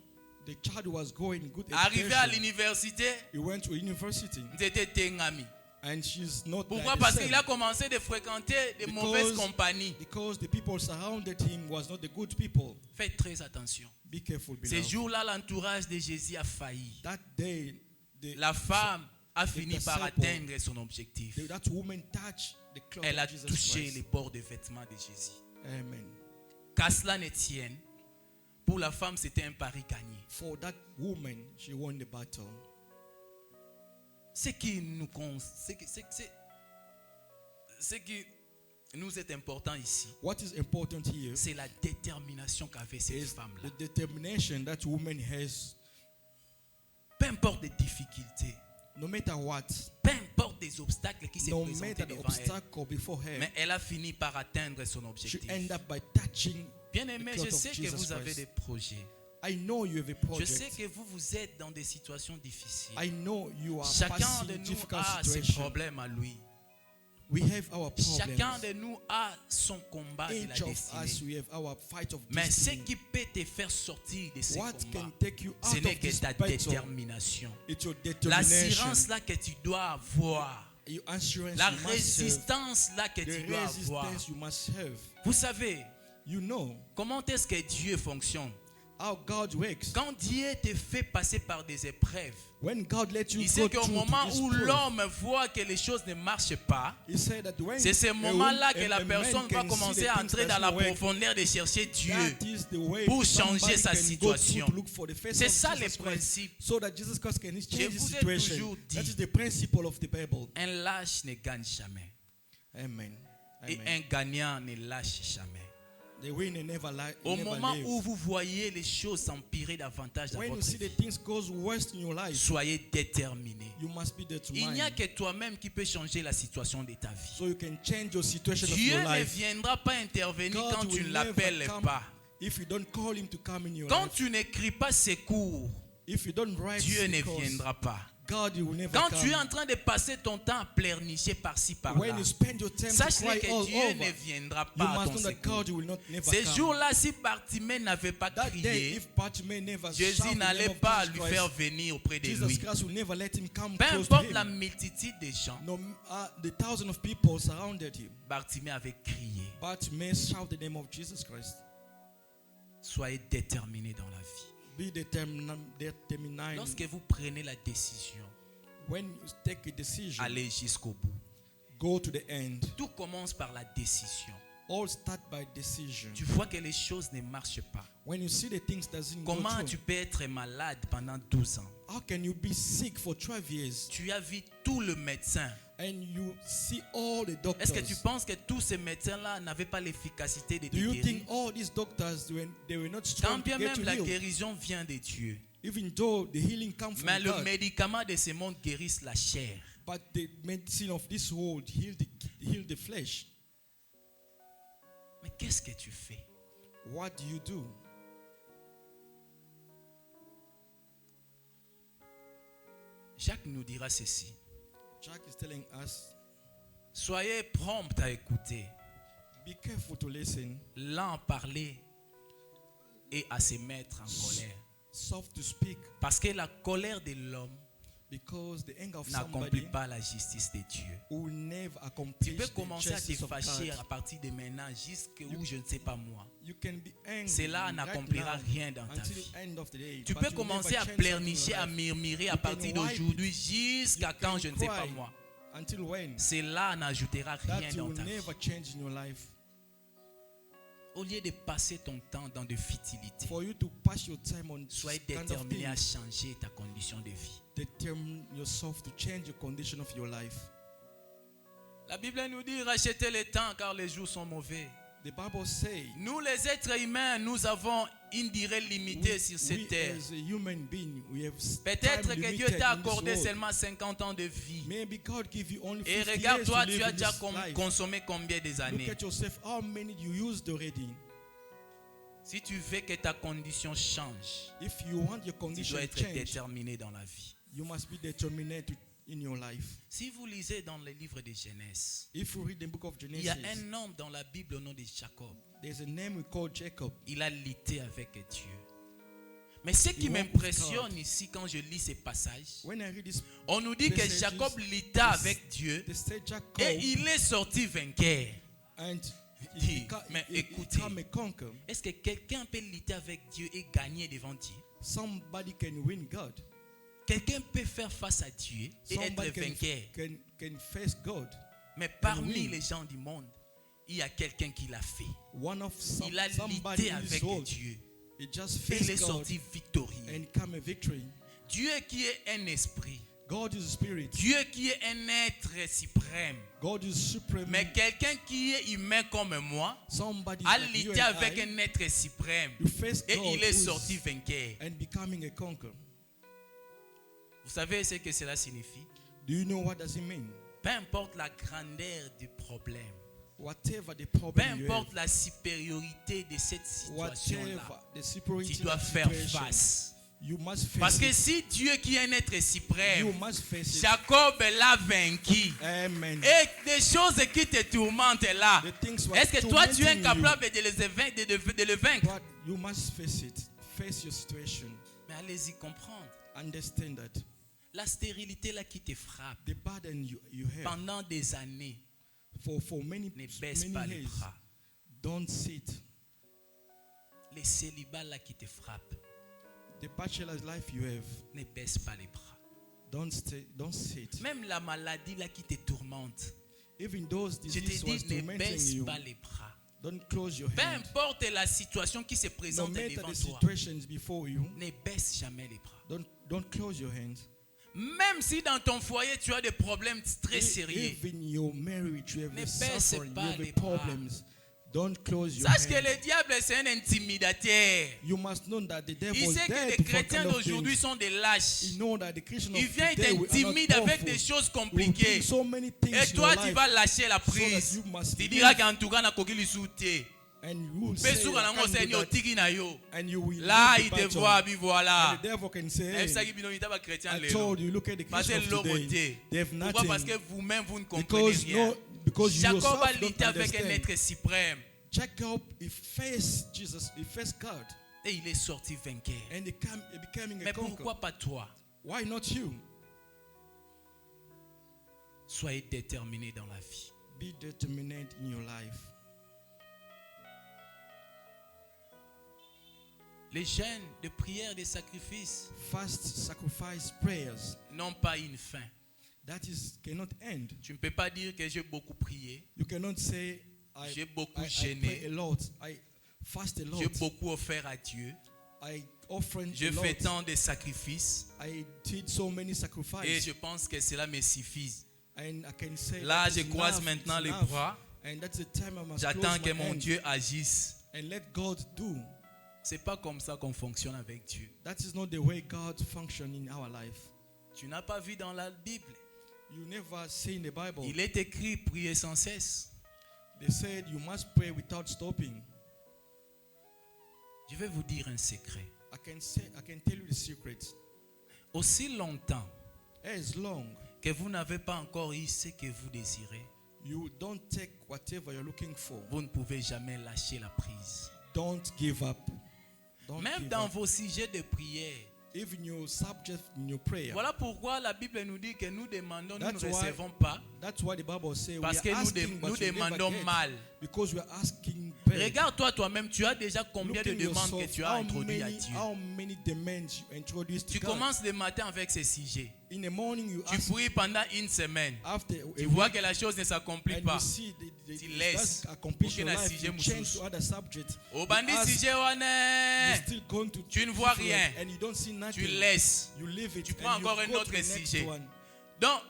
The child was going good arrivé à education. l'université, He went to university, c'était tengami. and she's not Pourquoi? like the Parce same. qu'il a commencé de fréquenter de mauvaises compagnies. Because the people surrounded him was not the good people. Faites très attention. Be careful, Ces beloved. jours-là, l'entourage de Jésus a failli. That day, La femme a fini par disciple- atteindre son objectif. that woman touched the cloth Elle a of Jesus touché Christ. les bords des vêtements de Jésus. Amen. Qu'à cela ne tienne, pour la femme, c'était un pari gagné. For that woman, she won the battle. Ce qui nous est important ici, What is important here c'est la détermination qu'avait cette is femme-là. the determination that woman has. Peu importe les difficultés, No matter what, peu importe les obstacles qui se no présentaient matter the devant elle, obstacle before her, mais elle a fini par atteindre son she objectif. end up by touching. Bien aimé, the je cloth of sais que Jesus vous avez Christ. des projets. I know you have a Je sais project. que vous êtes dans des situations difficiles. I know you are Chacun passing de nous difficult a ses situations. problèmes à lui. We have our Chacun problems. de nous a son combat de la Each of us, destinée. we have our fight of Mais ce destiny. qui peut te faire sortir de ce What combat, can take you ce out n'est of que this ta battle? détermination. It's your determination. L'assurance là que tu dois avoir. Your assurance La you must have. résistance là que The tu dois avoir. resistance you must have. Vous savez, You know comment est-ce que Dieu fonctionne? how God works. Quand Dieu te fait passer par des épreuves, When God let you il go sait qu'au through moment this où proof, l'homme voit que les choses ne marchent pas, He said that when c'est ce a moment-là woman- que la a man personne va can see commencer the à things entrer dans doesn't la work, profondeur de chercher Dieu. that is the way pour somebody changer sa can go situation. through to look for the face C'est of ça Jesus le Christ, principe. so that Jesus Christ can Je change his vous ai situation. toujours dit- That is the principle of the Bible. Un lâche ne gagne jamais. Amen. Et Amen. un gagnant ne lâche jamais. The winner never Au never moment live. où vous voyez les choses s'empirer davantage dans When you votre see the vie, things goes worse in your life, soyez déterminés. you must be Il n'y a determined, que toi-même qui peux changer la situation de ta vie. so you can change your situation of Dieu your ne life. viendra pas intervenir God quand tu will ne never l'appelles come pas. if you don't call him to come in your Quand life. tu n'écris pas secours, If you don't rise, Dieu ne because viendra pas. God will never Quand come. tu es en train de passer ton temps à pleurnicher par-ci par-là, When you spend your time to sache cry que all Dieu ne over, viendra you pas à must ton know that secours. God will not never Ces come. jours-là, si Bartimée n'avait pas That day, crié, if Bartimaeus never Jésus shouted the name n'allait of pas Jesus lui Christ, faire venir auprès de Jesus lui. Christ will never let him come Peu close to importe la him. multitude de gens, No, the thousands of people surrounded him. Bartimée avait crié. Bartimaeus shouted the name of Jesus Christ. Soyez déterminés dans la vie. Be determined. Lorsque vous prenez la décision, When you take a decision, allez jusqu'au bout. go to the end. Tout commence par la décision. All start by decision. Tu vois que les choses ne marchent pas. When you see the things doesn't go Comment through, tu peux être malade pendant 12 ans? how can you be sick for 12 years Tu as vu tout le médecin. and you see all the doctors? Est-ce que tu penses que tous ces médecins-là n'avaient pas l'efficacité de te Do you guérir? think all these doctors, they were not Quand strong bien to get même you la healed? guérison vient de Dieu, Even though the healing comes from mais le God, médicament de ce monde guérisse la chair. but the medicine of this world heal the flesh. Mais qu'est-ce que tu fais? What do you do? Jacques nous dira ceci. Jack is telling us, Soyez prompt à écouter, be careful to listen, lent à parler et à se mettre en colère. soft to speak, Parce que la colère de l'homme because the anger of n'accomplit somebody pas la justice de Dieu. will never Tu accomplish peux the commencer à te justice of fâcher God. à partir de maintenant jusqu'où je ne sais pas moi. You can be angry Cela right n'accomplira now rien dans ta until vie. the end of the day. Tu but peux you commencer never à change something in pleurnicher, your à life. murmurer à You can partir wipe d'aujourd'hui You jusqu'à can quand je ne sais pas cry moi. Until when? Cela n'ajoutera rien That dans will ta vie. never change in your life. Au lieu de passer ton temps dans de futilités, For you to pass your time on sois this kind of déterminé à things, changer ta condition de vie. determine yourself to change the condition of your life. La Bible nous dit rachetez le temps car les jours sont mauvais. The Bible says, Nous les êtres humains, nous avons une durée limitée sur cette terre. as a human being, we have Peut-être time que Dieu limited t'a in this accordé world. seulement 50 ans de vie. Maybe God give you only 50 Et years regarde-toi, to tu live as in déjà this life. consommé combien des Look années? at yourself, how many you used already. Si tu veux que ta condition change, If you want your tu condition dois to être change, déterminé dans la vie. you must be determined in your life. Si vous lisez dans le livre de Genèse, If you read the book of il y a Genesis, un homme dans la Bible au nom de Jacob. there's a name we call Jacob. Il a lutté avec Dieu. Mais ce qui He walked with m'impressionne God. ici quand je lis ces passages, When I read this, on nous dit que passages, Jacob lutta avec Dieu they say Jacob, et il est sorti vainqueur. and Dit, mais he écoutez, become a conqueror. est-ce que quelqu'un peut lutter avec Dieu et gagner devant Dieu? Somebody can win God. Quelqu'un peut faire face à Dieu et être Somebody vainqueur. can face God. Mais parmi win. les gens du monde, il y a quelqu'un qui l'a fait. One of Il a somebody lutté in this avec world, Dieu. he just Et il est faced God sorti victorieux. and come a victory. Dieu qui est un esprit. God is spirit. Dieu qui est un être suprême. God is supreme. Mais quelqu'un qui est humain comme moi Somebody a like you lutté and avec I, un être suprême. you face Et God il est who is- sorti vainqueur. and becoming a conqueror. Vous savez ce que cela signifie? Do you know what does it mean? Peu importe la grandeur du problème, Whatever the peu problem you have, importe la supériorité de cette situation-là, whatever the superiority tu dois of the faire situation, face. you must face Parce que it. si Dieu qui est un être You suprême, must face it. Jacob l'a vaincu. Amen. Et des choses qui te tourmentent là, The things were est-ce que toi tu es tormenting incapable de le vaincre? But you must face it. Face your situation. Mais allez-y comprendre. Understand that La stérilité là qui te frappe the burden you have pendant des années, for many ne baisse pas les years, bras. don't sit. Les célibats là qui te frappent, The bachelor's life you have, ne baisse pas les bras. don't sit. Même la maladie là qui te tourmente, Even those je te diseases was dis, ne tormenting baisse you, pas les bras. don't close your Peu hand. importe la situation qui se No présente matter devant the toi, situations before you, ne baisse jamais les bras. don't close your hands. Même si dans ton foyer tu as des problèmes très sérieux, Even your marriage, you have Ne a baisse suffering, you pas les have bras. problems. Don't close your sache que hands. le diable c'est un intimidateur. You must know that the devil Il is sait que there les to for chrétiens kind of d'aujourd'hui things. sont des lâches. You know that the Christians Il of vient et today we are not t'intimide avec powerful. des choses We will compliquées. bring so many things Et in toi your tu life vas lâcher la so that prise. you must Tu live. diras qu'en tout cas na kokili soute. And you will Pe say, suka I nango can't se do ni that. otiki na yo. And you will Là, lose il the te battle. voit, puis voilà. And the devil can say, Même hey, ça qui bino ita ba chrétien I lelo. told you, look at the Parce que Christians of l'homme today. They have Pourquoi? Parce que nothing. vous-même vous ne comprenez Because, rien. because you Jacob a yourself lutté don't avec un understand. être suprême Jacob, he faced Jesus, he faced God. et il est sorti vainqueur. And he became a Mais conqueror. pourquoi pas toi? Why not you? Soyez déterminé dans la vie. Be determined in your life. Les jeûnes de prière, des sacrifices Fast, sacrifice, prayers. n'ont pas une fin. That is cannot end. Tu ne peux pas dire que j'ai beaucoup prié, You cannot say, j'ai beaucoup I gêné, pray a lot. I fast a lot. j'ai beaucoup offert à Dieu, I offering je a lot. fais tant de sacrifices I did so many et sacrifices. je pense que cela me suffit. And I can say Là, that je is croise enough, maintenant it's les enough. bras. And that's the time I must J'attends close que my mon hand Dieu agisse. and let God do. C'est pas comme ça qu'on fonctionne avec Dieu. That is not the way God functions in our life. Tu n'as pas vu dans la Bible. You never see in the Bible. Il est écrit prier sans cesse. They said you must pray without stopping. Je vais vous dire un secret. I can tell you the secret. Aussi longtemps As long que vous n'avez pas encore eu ce que vous désirez, you don't take whatever you're looking for, vous ne pouvez jamais lâcher la prise. don't give up. Don't Même give dans up. vos sujets de prière. Even your subject in your prayer. Voilà pourquoi la Bible nous dit que nous demandons, nous ne That's why- recevons pas. That's why the Bible says we Parce are que asking, but nous we never demandons get, mal. because we are asking bad. Regarde-toi toi-même, tu as déjà combien de Looking demandes que yourself, tu as introduites à Dieu. how many demands you introduce to Tu God. commences le matin avec ces sujets. In the morning you Tu ask, pries pendant une semaine. after Tu a vois week, que la chose ne s'accomplit and pas. you see Tu it laisses. doesn't accomplish your Aucun life, sujet you change moussus. to other subjects. Au bandit ask- sujet You're wane, still going to tu ne vois different, rien. and you don't see nothing. tu laisses. You leave it Tu prends and you encore un go autre to the next sujet. one. Donc,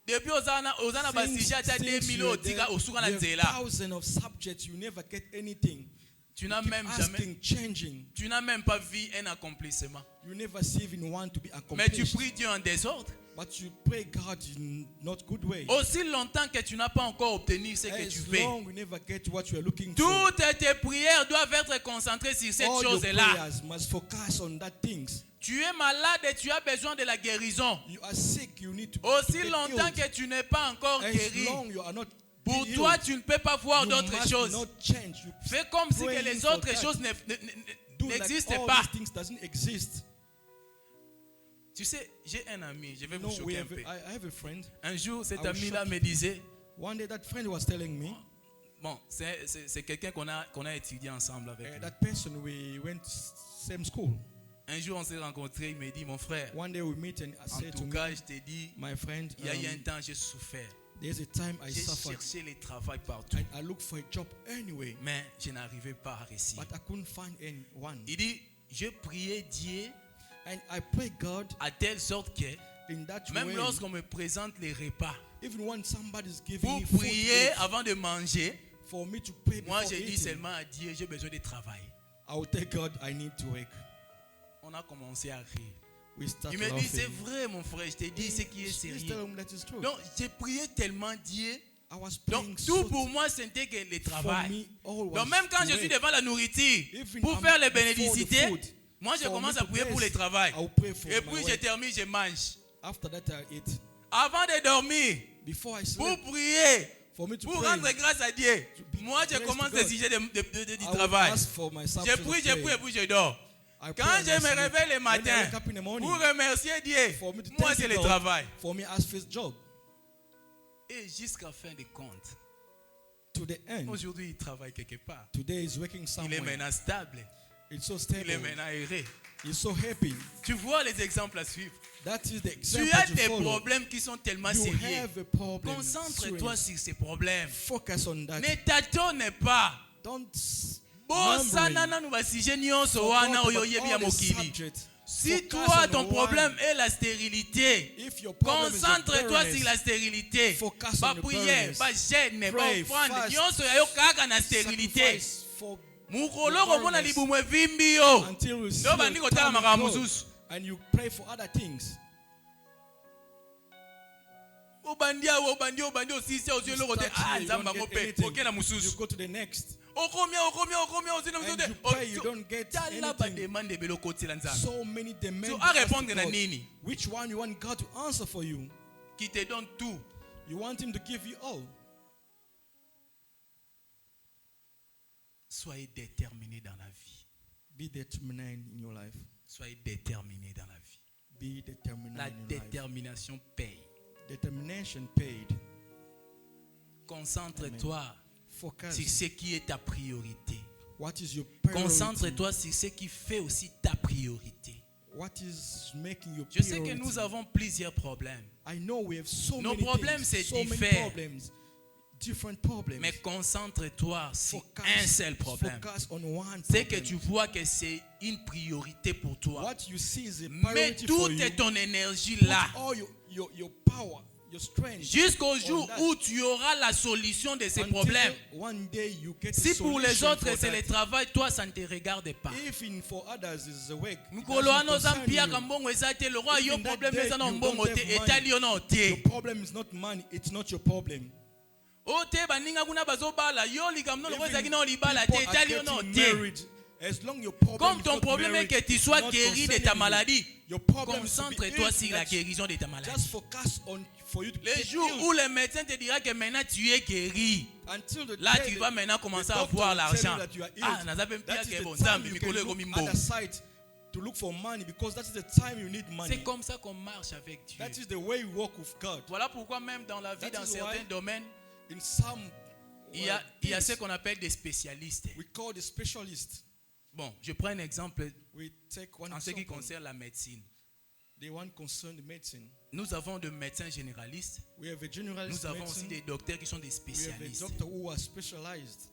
depuis Osana ba Since- sujet ata since 2000 you are otika there, osuka na you have nzela. thousands of subjects, you never get anything. Tu n'as Keep même jamais, asking, changing. tu n'as même pas vu un accomplissement. You never see even one to be Mais tu accomplished. pries Dieu en désordre. But you pray God in not good way. Aussi longtemps que tu n'as pas encore obtenu ce que tu As veux. long you never get what you are looking for. Toutes tes prières doivent être concentrées sur cette All your chose-là. prayers must focus on that things. Tu es malade et tu as besoin de la guérison. You are sick, you need to Aussi get longtemps healed. que tu n'es pas encore As guéri, long you are not pour healed, toi, tu ne peux pas voir you d'autres must choses. not change. You Fais comme si que praying les for autres that. choses do like n'existent all pas. these things doesn't exist. Tu sais, j'ai un ami, je vais No, vous choquer un peu. I have a friend. Un jour, cet I will ami-là shock me you. disait, One day that friend was telling me, bon, c'est quelqu'un qu'on a étudié ensemble avec lui. that person we went same school. Un jour, on s'est rencontrés, il me dit, mon frère, One day we meet and I en said to tout me, cas, je t'ai dit, my friend, il y a eu un temps, j'ai souffert. there's a time I J'ai suffered cherché le travail partout, and I looked for a job anyway, mais je n'arrivais pas à réussir. but I couldn't find anyone. Il dit, je priais Dieu And I pray God à telle sorte que, in that même way, lorsqu'on me présente les repas, even when somebody's giving pour me food to prier eat, avant de manger, for me to pray moi before je dis eating, seulement à Dieu, j'ai besoin de travail. I will tell God I need to work. On a commencé à rire. We start Il me dit, c'est laughing. vrai mon frère, je te dis ce qui est Please sérieux. tell him that is true. Donc j'ai prié tellement Dieu. I was praying Donc so tout pour moi c'était que le for travail. me, all was Donc même quand to je suis work. devant la nourriture, Even pour I'm faire les before the bénédicités, food, moi je for commence me à to prier pour bless, le travail. I will pray for Et my puis je work. termine, je mange. After that I eat. Avant de dormir, Before I pour sleep, prier, for me to pour pray, rendre grâce à Dieu, moi je praise commence to le God. sujet du I will travail. ask for my Je substance prie, of je prie prayer. et puis je dors. I pray Quand and je I me sleep. réveille le When I matin, wake up in the morning, pour remercier Dieu, for me to moi thank c'est le God, travail. for me as first job, Et jusqu'à fin de compte, to the end, aujourd'hui il travaille quelque part. today is working Il est somewhere. maintenant stable. It's so Il est stable. maintenant heureux. He's so happy. Tu vois les exemples à suivre. That is the Tu example as to des follow. problèmes qui sont tellement You sérieux. have a problem. Concentre-toi Serious. sur ces problèmes. Focus on that. Ne t'attends pas. Don't Bosana na nubasije nyonso wana oyo yebi ya mokili. Si toi ton problème est la stérilité, concentre-toi sur la stérilité. Ba prière, ba jeûne, ba offrande, nyonso ya yo kaka na stérilité. Mukolo komona libumu evimbi yo. until you see Yo bandi your kotala time makambo grow, mosusu. and you pray for other things. Obandi osisi ozwi eloko te. Start here, Ah, you nzambe don't bango get pe. anything. Oke na You mosusu. go to the next. And you pray, you don't get anything. So many demands. So, à répondre à nini? Which one you want God to answer for you? Qui te donne tout. You want Him to give you all. Soyez déterminé dans la vie. Be determined in your life. Soyez déterminé dans la vie. Be determined La in your détermination paye. life. Determination paid. Concentre-toi Focus. sur ce qui est ta priorité. What is your priority? Concentre-toi sur ce qui fait aussi ta priorité. What is making your Je sais priority? que nous avons plusieurs problèmes. I know we have so Nos many problèmes, things, c'est so many divers. problems, different problems. Mais concentre-toi sur Focus, un seul problème. focus on one C'est que problem. tu vois que c'est une priorité pour toi. What you see is a Mets priority for toute you. ton énergie Put là. all your power, your strength. Jusqu'au jour on that. où tu auras la solution de ces Until problèmes. one day you get a Si pour les solution autres for c'est that. le travail, toi ça ne te regarde pas. If for others is the work, it Mikolo doesn't ano concern zampia you. kambongo ezate le roi yo Even that problème day, eza na you mbongo don't te have money. etali yo na Your te. problem is not money, it's not your problem. O te baninga kuna bazobala yo likamno lo Even ezaki na libala te people are etali yo na getting te. married. As long your problem Comme is ton not problème est marriage, que tu it's sois not guéri de concerning ta you. maladie, Your problem is to be concentre-toi healed, sur la that guérison de ta maladie. just focus on for you to Les get jours healed. où le médecin te dira que maintenant tu es guéri, Until the là day tu vas the- maintenant the commencer à doctor voir will tell l'argent. you that you are Ah, healed. naza pe mpia That is ke the bon time zambi you mikolo can eko look mimbongo. other side to look for money, because that is the time you need money. C'est comme ça qu'on marche avec Dieu. That is the way you walk with God. Voilà pourquoi même dans la vie, That dans is certains why domaines, In some il y a ce things, qu'on appelle des spécialistes. we call the specialists. Bon, je prends un exemple We take one en ce qui example. concerne la médecine. The one concerned the medicine. Nous avons des médecins généralistes. We have a generalist Nous avons aussi medicine. des docteurs qui sont des We have a spécialistes. doctor who are specialized.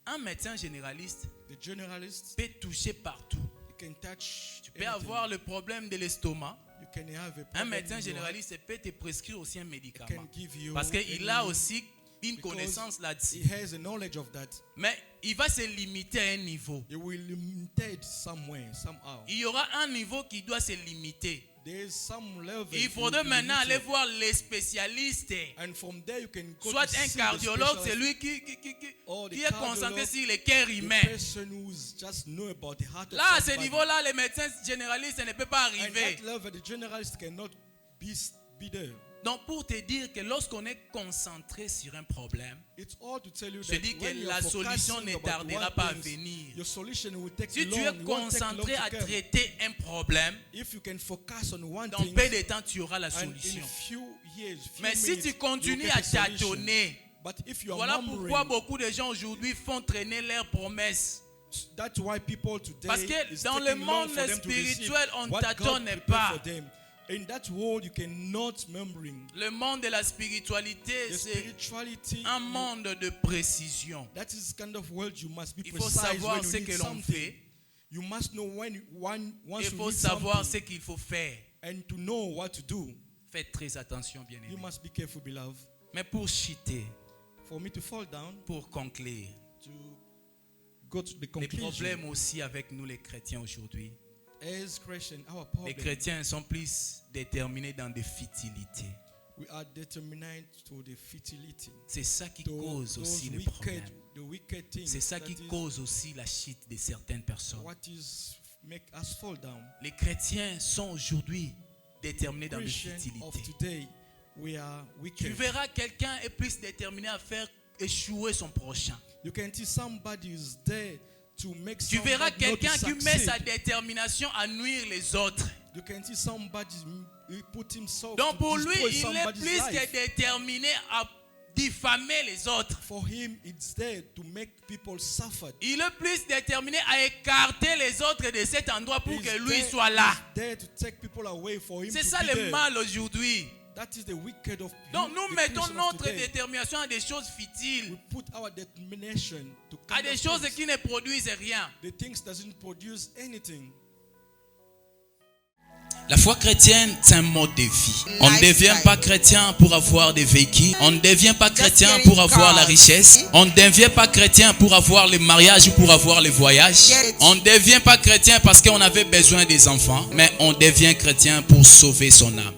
Un médecin généraliste The generalist, peut toucher partout. you can touch. Tu peux anything. avoir le problème de l'estomac. You can have a Un problem médecin in your généraliste peut te prescrire aussi un heart. médicament. Can give you Parce qu'il any- a aussi une because connaissance là-dessus. He has a knowledge of that. Mais il va se limiter à un niveau. He will limited somewhere, somehow. Il y aura un niveau qui doit se limiter. There is some level. Il you faudrait will be maintenant aller limited. voir les spécialistes. And from there you can go Soit to un see the cardiologue, specialist, celui qui or the est concentré cardiologue, sur le cœur the humain. person who's just know about the heart of Là, à ce somebody. niveau-là, les médecins généralistes ne peuvent pas And arriver. that level, the generalist cannot be there. Donc, pour te dire que lorsqu'on est concentré sur un problème, It's all to tell you je that dis que when you la are solution focusing ne about tardera one pas à thing, venir. your solution will take Si long. tu es It won't take long concentré to à come. traiter un problème, If you can focus on one dans thing, peu de temps, tu auras la and in solution. few years, few Mais si minutes, tu you'll continues get à a solution. tâtonner, But if you are voilà pourquoi murmuring, beaucoup de gens aujourd'hui font traîner leurs promesses. that's why people today Parce que is dans taking le long monde for them to receive spirituel, on what God tâtonne prepared pas. for them. In that world, you cannot murmuring. Le monde de la spiritualité, The c'est spirituality, un monde de précision. that is kind of world you must be Il faut precise savoir when you ce need que l'on something. fait. You must know when once Il you faut need savoir ce something, qu'il faut faire. and to know what to do. Faites très attention, bien You aimé. must be careful, beloved. Mais pour chuter, For me to fall down, pour conclure, to go to the les conclusion. problèmes aussi avec nous les chrétiens aujourd'hui. As Christian, our Les problem, chrétiens sont plus déterminés dans des futilités. we are determined to the futility. C'est ça qui To cause aussi those les problèmes. wicked things. C'est ça that qui is cause aussi la chute de certaines personnes. what is make us fall down. Les chrétiens sont aujourd'hui déterminés dans les Christian of futilités. today, we are Tu wicked. verras quelqu'un est plus déterminé à faire échouer son prochain. You can see somebody is there to make Tu verras somebody not to quelqu'un qui met sa succeed. détermination à nuire les autres. You can see somebody put himself Donc to pour lui, destroy il est somebody's plus life. que déterminé à diffamer les autres. For him, it's there to make people suffer. Il est plus déterminé à écarter les autres de cet endroit pour He's que lui there- soit là. he's there to take people away for him C'est to ça be le there. mal aujourd'hui. That is the wicked of Donc you, nous the mettons Christian of notre today. détermination à des choses futiles, We put our determination to à kind des of choses things. qui ne produisent rien. The things doesn't produce anything. La foi chrétienne, c'est un mode de vie. On ne devient pas chrétien pour avoir des véhicules. On ne devient pas chrétien pour avoir la richesse. On ne devient pas chrétien pour avoir le mariage ou pour avoir le voyage. On ne devient pas chrétien parce qu'on avait besoin des enfants. Mais on devient chrétien pour sauver son âme.